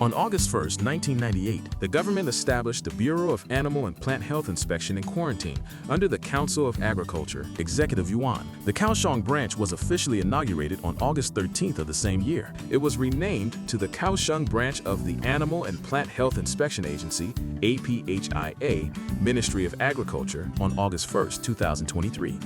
On August 1, 1998, the government established the Bureau of Animal and Plant Health Inspection and Quarantine under the Council of Agriculture, Executive Yuan. The Kaohsiung branch was officially inaugurated on August 13th of the same year. It was renamed to the Kaohsiung branch of the Animal and Plant Health Inspection Agency, APHIA, Ministry of Agriculture, on August 1, 2023.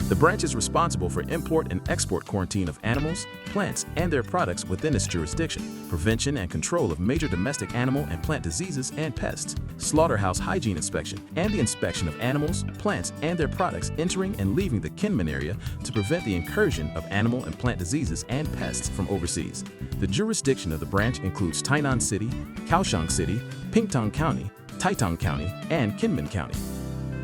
The branch is responsible for import and export quarantine of animals, plants, and their products within its jurisdiction, prevention and control of major domestic animal and plant diseases and pests, slaughterhouse hygiene inspection, and the inspection of animals, plants, and their products entering and leaving the Kinmen area to prevent the incursion of animal and plant diseases and pests from overseas. The jurisdiction of the branch includes Tainan City, Kaohsiung City, Pingtung County, Taitang County, and Kinmen County.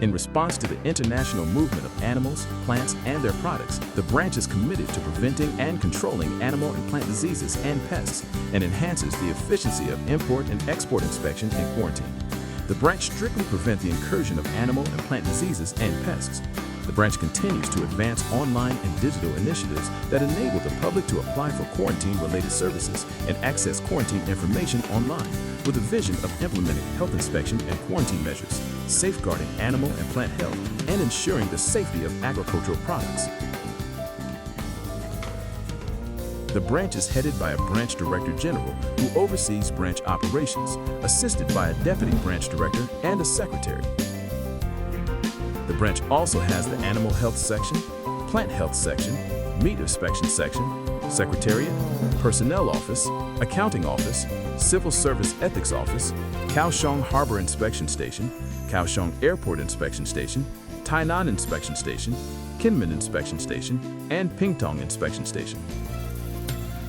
In response to the international movement of animals, plants, and their products, the branch is committed to preventing and controlling animal and plant diseases and pests, and enhances the efficiency of import and export inspection and quarantine. The branch strictly prevents the incursion of animal and plant diseases and pests. The branch continues to advance online and digital initiatives that enable the public to apply for quarantine-related services and access quarantine information online, with a vision of implementing health inspection and quarantine measures, safeguarding animal and plant health, and ensuring the safety of agricultural products. The branch is headed by a branch director general who oversees branch operations, assisted by a deputy branch director and a secretary. The branch also has the Animal Health Section, Plant Health Section, Meat Inspection Section, Secretariat, Personnel Office, Accounting Office, Civil Service Ethics Office, Kaohsiung Harbor Inspection Station, Kaohsiung Airport Inspection Station, Tainan Inspection Station, Kinmen Inspection Station, and Pingtung Inspection Station.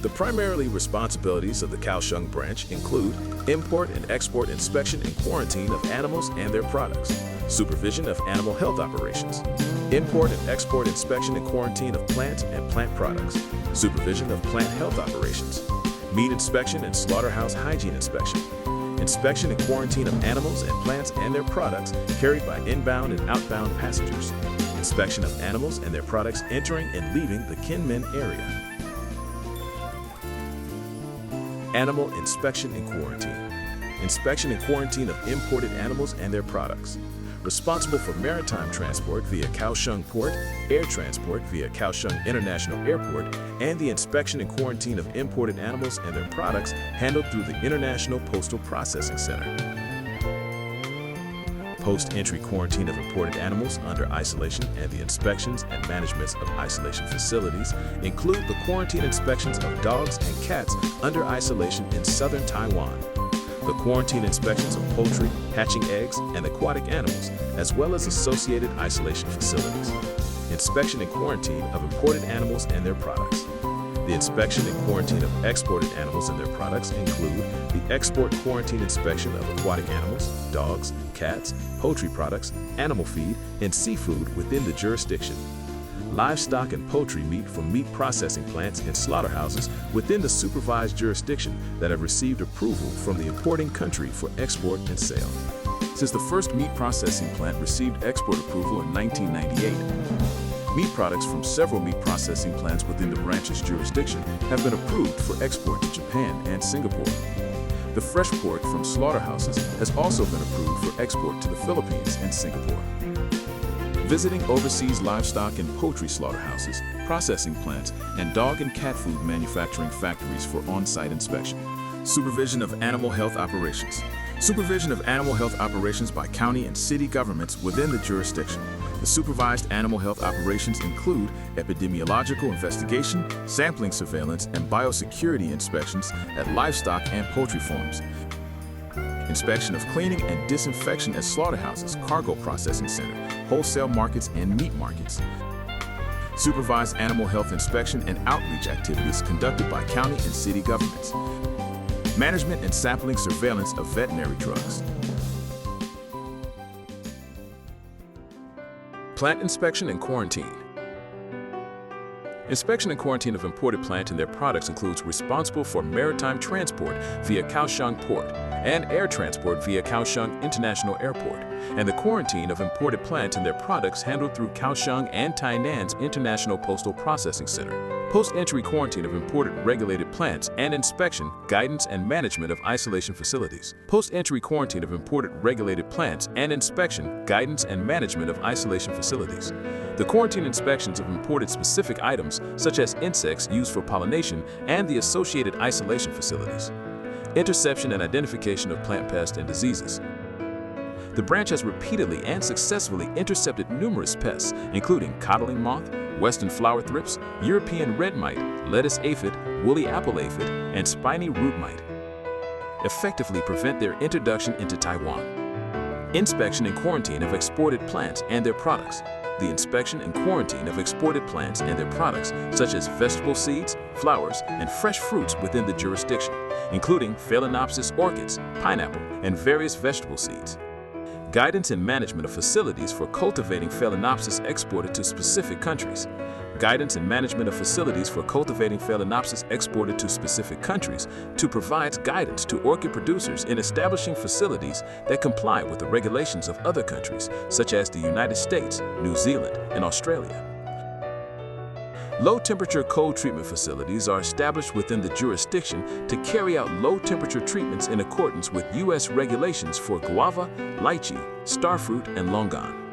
The primary responsibilities of the Kaohsiung branch include import and export inspection and quarantine of animals and their products, supervision of animal health operations, import and export inspection and quarantine of plants and plant products, supervision of plant health operations, meat inspection and slaughterhouse hygiene inspection, inspection and quarantine of animals and plants and their products carried by inbound and outbound passengers, inspection of animals and their products entering and leaving the Kinmen area. Animal inspection and quarantine. Inspection and quarantine of imported animals and their products. Responsible for maritime transport via Kaohsiung Port, air transport via Kaohsiung International Airport, and the inspection and quarantine of imported animals and their products handled through the International Postal Processing Center. Post-entry quarantine of imported animals under isolation and the inspections and managements of isolation facilities include the quarantine inspections of dogs and cats under isolation in southern Taiwan, the quarantine inspections of poultry, hatching eggs, and aquatic animals, as well as associated isolation facilities, inspection and quarantine of imported animals and their products. The inspection and quarantine of exported animals and their products include the export quarantine inspection of aquatic animals, dogs, cats, poultry products, animal feed, and seafood within the jurisdiction. Livestock and poultry meat from meat processing plants and slaughterhouses within the supervised jurisdiction that have received approval from the importing country for export and sale. Since the first meat processing plant received export approval in 1998, meat products from several meat processing plants within the branch's jurisdiction have been approved for export to Japan and Singapore. The fresh pork from slaughterhouses has also been approved for export to the Philippines and Singapore. Visiting overseas livestock and poultry slaughterhouses, processing plants, and dog and cat food manufacturing factories for on-site inspection. Supervision of animal health operations. Supervision of animal health operations by county and city governments within the jurisdiction. The supervised animal health operations include epidemiological investigation, sampling surveillance, and biosecurity inspections at livestock and poultry farms. Inspection of cleaning and disinfection at slaughterhouses, cargo processing center, wholesale markets, and meat markets. Supervised animal health inspection and outreach activities conducted by county and city governments. Management and sampling surveillance of veterinary drugs. Plant inspection and quarantine. Inspection and quarantine of imported plant and their products includes responsible for maritime transport via Kaohsiung Port and air transport via Kaohsiung International Airport, and the quarantine of imported plant and their products handled through Kaohsiung and Tainan's International Postal Processing Center. Post-entry quarantine of imported regulated plants and inspection, guidance, and management of isolation facilities. Post-entry quarantine of imported regulated plants and inspection, guidance, and management of isolation facilities. The quarantine inspections of imported specific items, such as insects used for pollination and the associated isolation facilities. Interception and identification of plant pests and diseases. The branch has repeatedly and successfully intercepted numerous pests, including codling moth, western flower thrips, European red mite, lettuce aphid, woolly apple aphid, and spiny root mite. Effectively prevent their introduction into Taiwan. Inspection and quarantine of exported plants and their products. The inspection and quarantine of exported plants and their products, such as vegetable seeds, flowers, and fresh fruits within the jurisdiction, including Phalaenopsis orchids, pineapple, and various vegetable seeds. Guidance and management of facilities for cultivating Phalaenopsis exported to specific countries. Guidance and management of facilities for cultivating Phalaenopsis exported to specific countries to provide guidance to orchid producers in establishing facilities that comply with the regulations of other countries, such as the United States, New Zealand, and Australia. Low-temperature cold treatment facilities are established within the jurisdiction to carry out low-temperature treatments in accordance with U.S. regulations for guava, lychee, starfruit, and longan.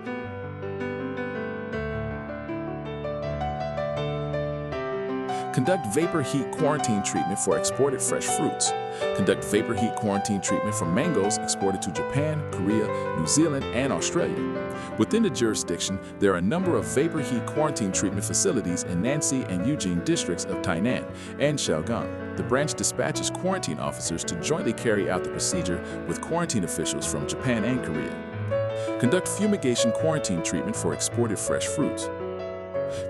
Conduct vapor heat quarantine treatment for exported fresh fruits. Conduct vapor heat quarantine treatment for mangoes exported to Japan, Korea, New Zealand, and Australia. Within the jurisdiction, there are a number of vapor heat quarantine treatment facilities in Nancy and Eugene districts of Tainan and Shaogang. The branch dispatches quarantine officers to jointly carry out the procedure with quarantine officials from Japan and Korea. Conduct fumigation quarantine treatment for exported fresh fruits.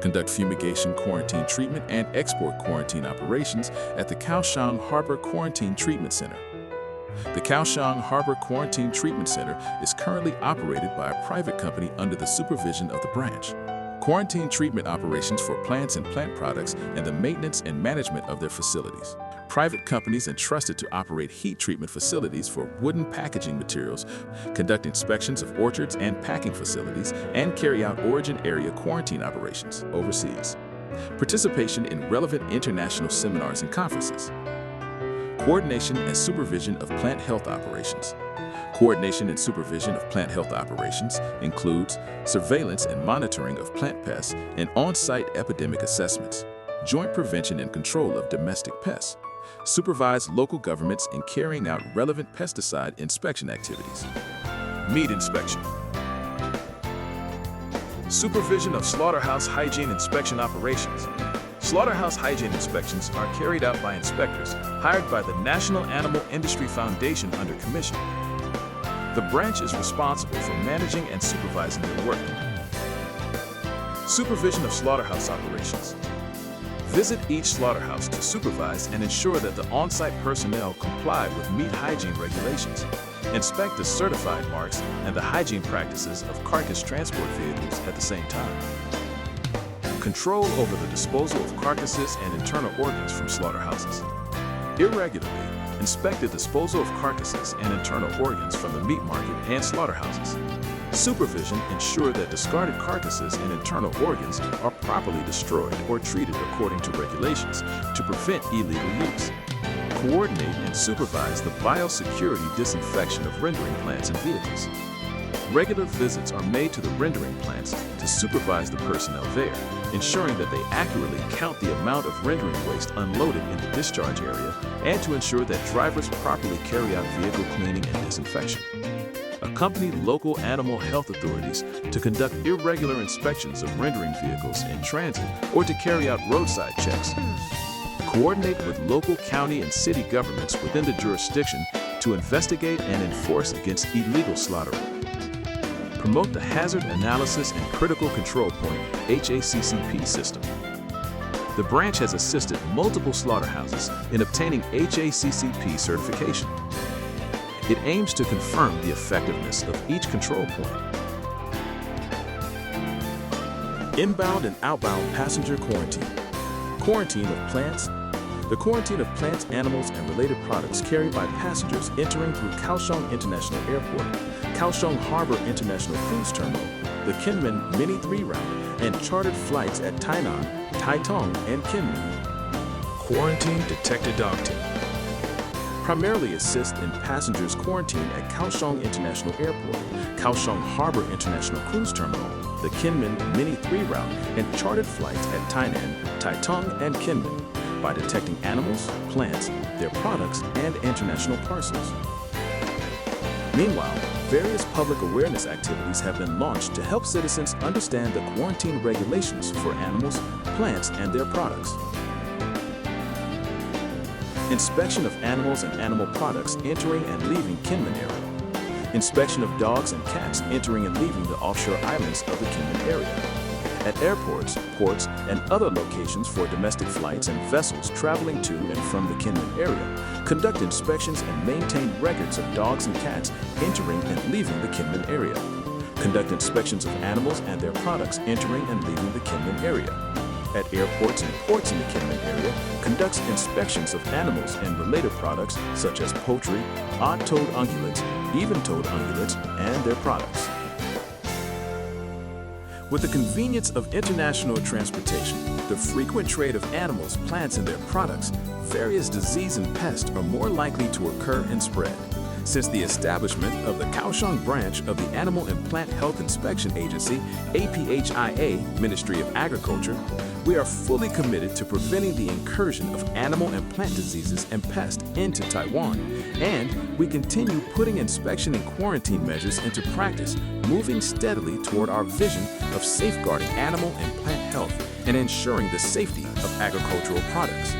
Conduct fumigation quarantine treatment and export quarantine operations at the Kaohsiung Harbor Quarantine Treatment Center. The Kaohsiung Harbor Quarantine Treatment Center is currently operated by a private company under the supervision of the branch. Quarantine treatment operations for plants and plant products and the maintenance and management of their facilities. Private companies entrusted to operate heat treatment facilities for wooden packaging materials, conduct inspections of orchards and packing facilities, and carry out origin area quarantine operations overseas. Participation in relevant international seminars and conferences. Coordination and supervision of plant health operations. Coordination and supervision of plant health operations includes surveillance and monitoring of plant pests and on-site epidemic assessments, joint prevention and control of domestic pests, supervise local governments in carrying out relevant pesticide inspection activities. Meat inspection. Supervision of slaughterhouse hygiene inspection operations. Slaughterhouse hygiene inspections are carried out by inspectors hired by the National Animal Industry Foundation under commission. The branch is responsible for managing and supervising their work. Supervision of slaughterhouse operations. Visit each slaughterhouse to supervise and ensure that the on-site personnel comply with meat hygiene regulations. Inspect the certified marks and the hygiene practices of carcass transport vehicles at the same time. Control over the disposal of carcasses and internal organs from slaughterhouses. Irregularly, inspect the disposal of carcasses and internal organs from the meat market and slaughterhouses. Supervision ensure that discarded carcasses and internal organs are properly destroyed or treated according to regulations to prevent illegal use. Coordinate and supervise the biosecurity disinfection of rendering plants and vehicles. Regular visits are made to the rendering plants to supervise the personnel there, ensuring that they accurately count the amount of rendering waste unloaded in the discharge area and to ensure that drivers properly carry out vehicle cleaning and disinfection. Accompany local animal health authorities to conduct irregular inspections of rendering vehicles in transit or to carry out roadside checks. Coordinate with local county and city governments within the jurisdiction to investigate and enforce against illegal slaughtering. Promote the Hazard Analysis and Critical Control Point (HACCP) system. The branch has assisted multiple slaughterhouses in obtaining HACCP certification. It aims to confirm the effectiveness of each control point. Inbound and outbound passenger quarantine. Quarantine of plants. The quarantine of plants, animals, and related products carried by passengers entering through Kaohsiung International Airport, Kaohsiung Harbor International Cruise Terminal, the Kinmen Mini 3 route, and chartered flights at Tainan, Taitung, and Kinmen. Quarantine Detector Dog Team. Primarily assist in passengers quarantined at Kaohsiung International Airport, Kaohsiung Harbor International Cruise Terminal, the Kinmen Mini 3 route, and chartered flights at Tainan, Taitung, and Kinmen by detecting animals, plants, their products, and international parcels. Meanwhile, various public awareness activities have been launched to help citizens understand the quarantine regulations for animals, plants, and their products. Inspection of animals and animal products entering and leaving Kinmen area. Inspection of dogs and cats entering and leaving the offshore islands of the Kinmen area. At airports, ports, and other locations for domestic flights and vessels traveling to and from the Kinmen area, conduct inspections and maintain records of dogs and cats entering and leaving the Kinmen area. Conduct inspections of animals and their products entering and leaving the Kinmen area. At airports and ports in the Kinmen area, conducts inspections of animals and related products such as poultry, odd-toed ungulates, even-toed ungulates, and their products. With the convenience of international transportation, the frequent trade of animals, plants, and their products, various disease and pests are more likely to occur and spread. Since the establishment of the Kaohsiung branch of the Animal and Plant Health Inspection Agency, APHIA, Ministry of Agriculture, we are fully committed to preventing the incursion of animal and plant diseases and pests into Taiwan, and we continue putting inspection and quarantine measures into practice, moving steadily toward our vision of safeguarding animal and plant health and ensuring the safety of agricultural products.